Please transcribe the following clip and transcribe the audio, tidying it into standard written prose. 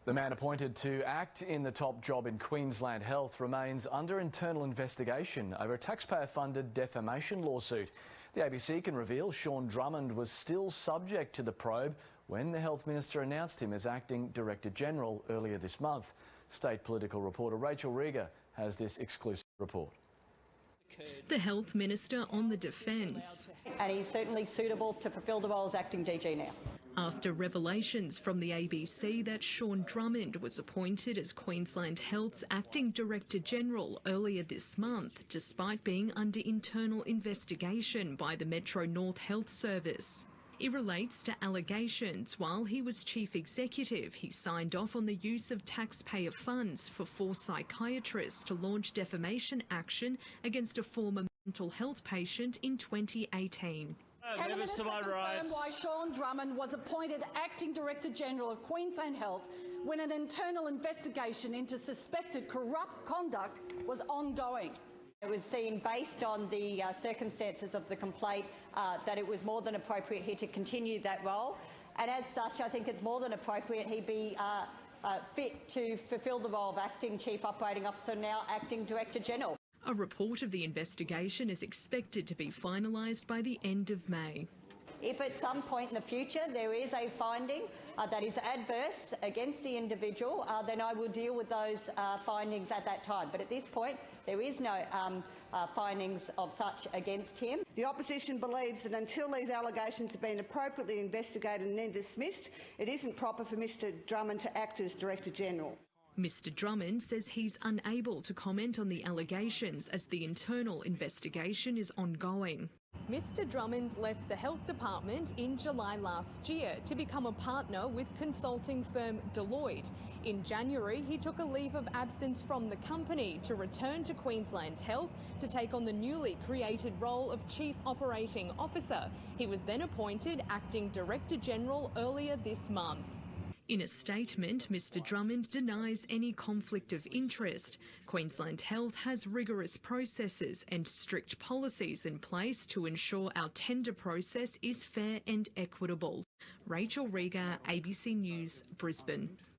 The man appointed to act in the top job in Queensland Health remains under internal investigation over a taxpayer-funded defamation lawsuit. The ABC can reveal Sean Drummond was still subject to the probe when the Health Minister announced him as Acting Director-General earlier this month. State political reporter Rachel Rieger has this exclusive report. The Health Minister on the defence. And he's certainly suitable to fulfil the role as Acting DG now. After revelations from the ABC that Sean Drummond was appointed as Queensland Health's Acting Director-General earlier this month, despite being under internal investigation by the Metro North Health Service. It relates to allegations while he was Chief Executive, he signed off on the use of taxpayer funds for 4 psychiatrists to launch defamation action against a former mental health patient in 2018. Can the Minister confirm why Sean Drummond was appointed Acting Director-General of Queensland Health when an internal investigation into suspected corrupt conduct was ongoing? It was seen, based on the circumstances of the complaint, that it was more than appropriate here to continue that role. And as such, I think it's more than appropriate he be fit to fulfil the role of Acting Chief Operating Officer, now Acting Director-General. A report of the investigation is expected to be finalised by the end of May. If at some point in the future there is a finding that is adverse against the individual, then I will deal with those findings at that time. But at this point, there is no findings of such against him. The opposition believes that until these allegations have been appropriately investigated and then dismissed, it isn't proper for Mr Drummond to act as Director-General. Mr Drummond says he's unable to comment on the allegations as the internal investigation is ongoing. Mr Drummond left the Health Department in July last year to become a partner with consulting firm Deloitte. In January, he took a leave of absence from the company to return to Queensland Health to take on the newly created role of Chief Operating Officer. He was then appointed Acting Director-General earlier this month. In a statement, Mr Drummond denies any conflict of interest. Queensland Health has rigorous processes and strict policies in place to ensure our tender process is fair and equitable. Rachel Rieger, ABC News, Brisbane.